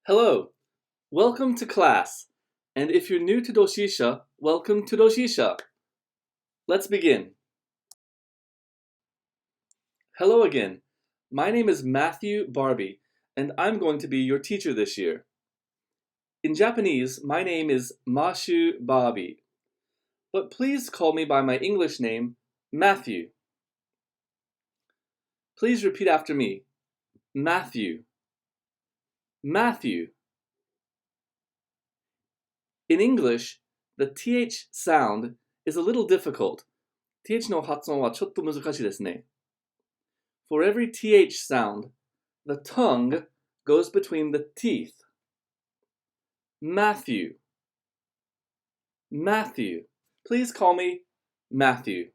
Hello, welcome to class. And if you're new to Doshisha, welcome to Doshisha. Let's begin. Hello again. My name is Matthew Barbie, and I'm going to be your teacher this year. In Japanese, my name is Mashu Barbie, but please call me by my English name, Matthew. Please repeat after me. Matthew. Matthew. In English, the TH sound is a little difficult. TH の発音はちょっと難しいですね。For every TH sound, the tongue goes between the teeth. Matthew. Matthew. Please call me Matthew.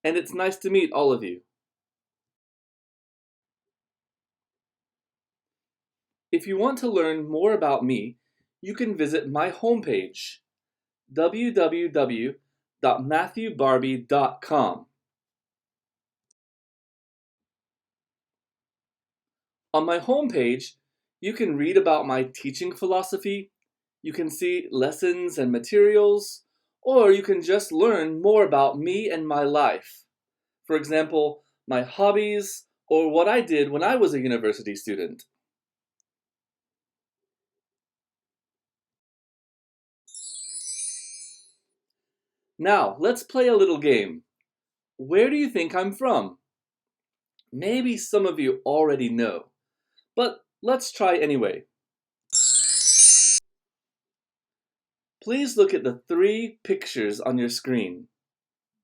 And it's nice to meet all of you. If you want to learn more about me, you can visit my homepage, www.matthewbarbie.com. On my homepage, you can read about my teaching philosophy, you can see lessons and materials, or you can just learn more about me and my life. For example, my hobbies, or what I did when I was a university student. Now, let's play a little game. Where do you think I'm from? Maybe some of you already know, but let's try anyway. Please look at the three pictures on your screen.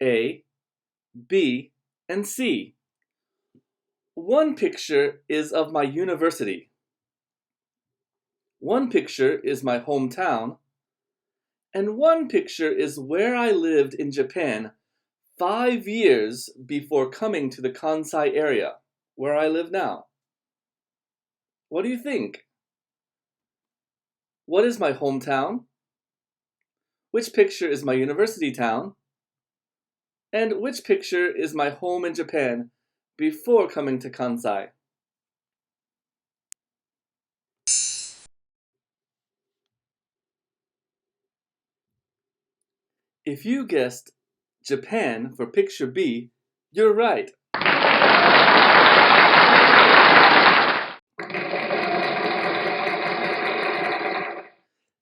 A, B, and C. One picture is of my university. One picture is my hometown. And one picture is where I lived in Japan 5 years before coming to the Kansai area, where I live now. What do you think? What is my hometown? Which picture is my university town? And which picture is my home in Japan before coming to Kansai? If you guessed Japan for picture B, you're right.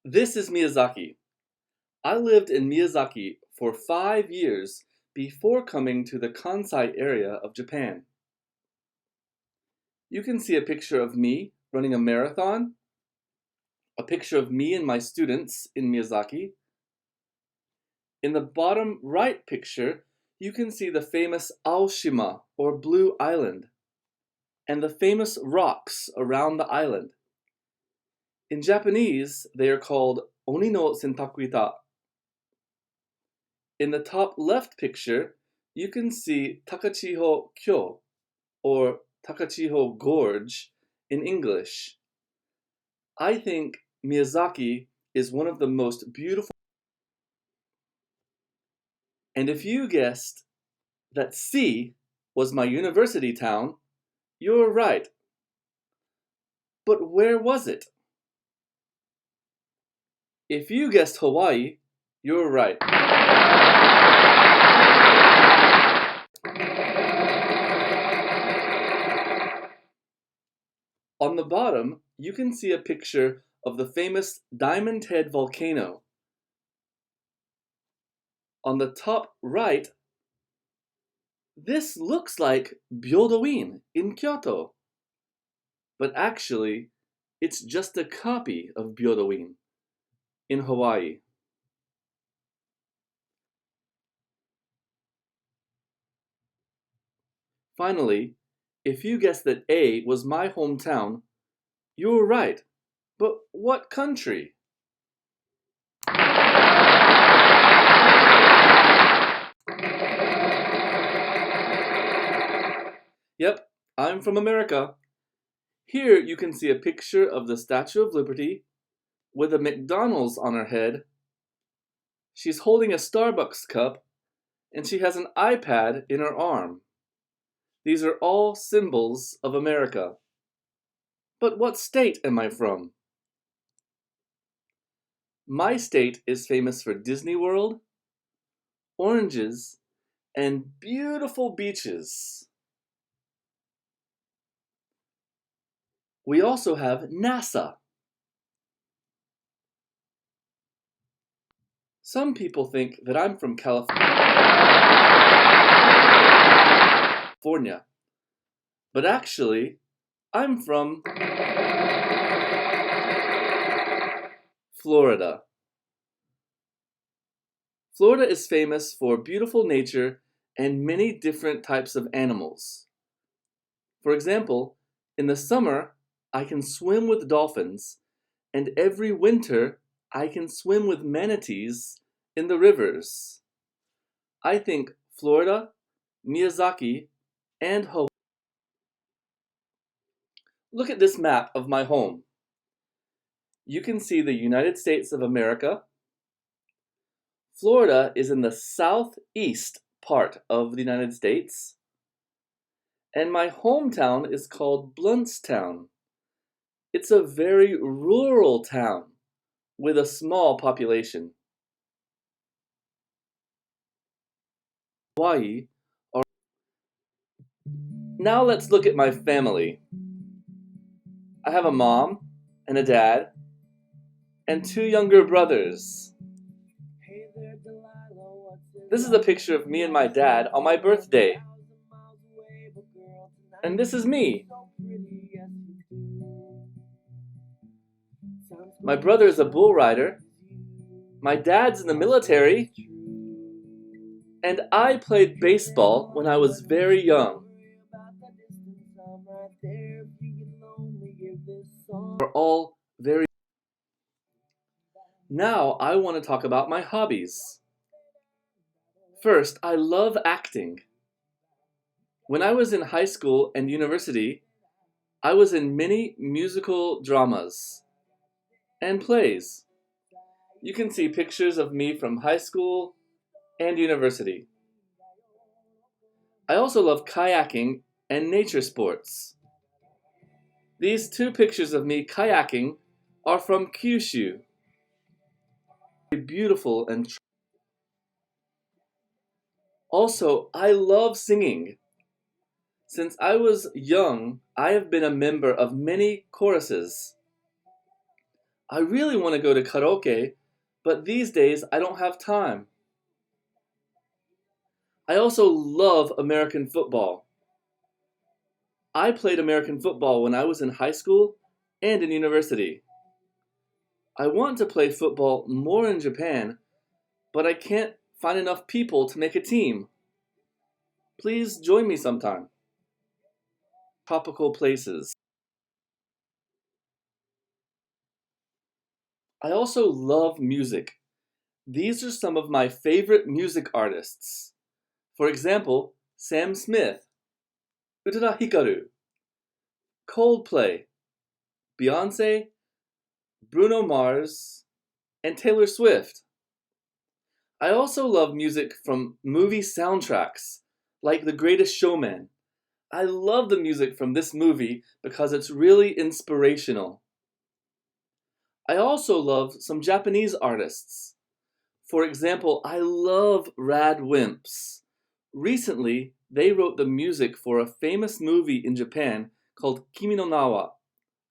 This is Miyazaki. I lived in Miyazaki for 5 years before coming to the Kansai area of Japan. You can see a picture of me running a marathon, a picture of me and my students in Miyazaki. In the bottom right picture, you can see the famous Aoshima, or Blue Island, and the famous rocks around the island. In Japanese, they are called Oni no Sentakuita. In the top left picture, you can see Takachiho Kyo, or Takachiho Gorge in English. I think Miyazaki is one of the most beautiful. And if you guessed that C was my university town, you're right. But where was it? If you guessed Hawaii, you're right. On the bottom, you can see a picture of the famous Diamond Head volcano. On the top right, this looks like Byodo-in in Kyoto. But actually, it's just a copy of Byodo-in in Hawaii. Finally, if you guessed that A was my hometown, you were right. But what country? Yep, I'm from America. Here you can see a picture of the Statue of Liberty with a McDonald's on her head. She's holding a Starbucks cup, and she has an iPad in her arm. These are all symbols of America. But what state am I from? My state is famous for Disney World, oranges, and beautiful beaches. We also have NASA. Some people think that I'm from California, but actually, I'm from Florida. Florida is famous for beautiful nature and many different types of animals. For example, in the summer, I can swim with dolphins, and every winter, I can swim with manatees in the rivers. I think Florida, Miyazaki, and Hawaii. Look at this map of my home. You can see the United States of America. Florida is in the southeast part of the United States. And my hometown is called Bluntstown. It's a very rural town with a small population. Hawaii. Now let's look at my family. I have a mom and a dad and two younger brothers. This is a picture of me and my dad on my birthday. And this is me. My brother is a bull rider. My dad's in the military. And I played baseball when I was very young. We're all very. Now I want to talk about my hobbies. First, I love acting. When I was in high school and university, I was in many musical dramas and plays. You can see pictures of me from high school and university. I also love kayaking and nature sports. These two pictures of me kayaking are from Kyushu. Beautiful and also, I love singing. Since I was young, I have been a member of many choruses. I really want to go to karaoke, but these days I don't have time. I also love American football. I played American football when I was in high school and in university. I want to play football more in Japan, but I can't find enough people to make a team. Please join me sometime. Tropical places. I also love music. These are some of my favorite music artists. For example, Sam Smith, Utada Hikaru, Coldplay, Beyonce, Bruno Mars, and Taylor Swift. I also love music from movie soundtracks, like The Greatest Showman. I love the music from this movie because it's really inspirational. I also love some Japanese artists. For example, I love Rad Wimps. Recently, they wrote the music for a famous movie in Japan called Kimi no Nawa.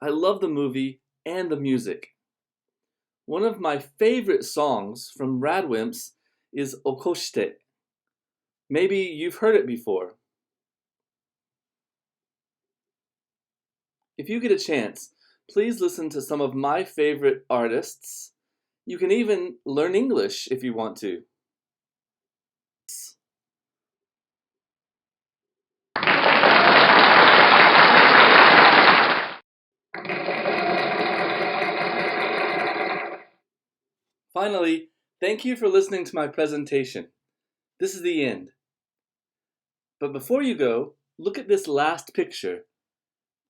I love the movie and the music. One of my favorite songs from Rad Wimps is Okoshite. Maybe you've heard it before. If you get a chance, please listen to some of my favorite artists. You can even learn English if you want to. Finally, thank you for listening to my presentation. This is the end. But before you go, look at this last picture.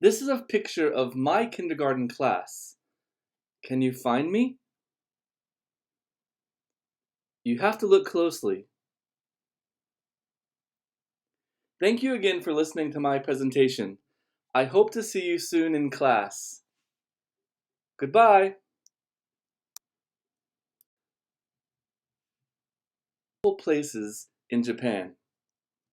This is a picture of my kindergarten class. Can you find me? You have to look closely. Thank you again for listening to my presentation. I hope to see you soon in class. Goodbye. Places in Japan.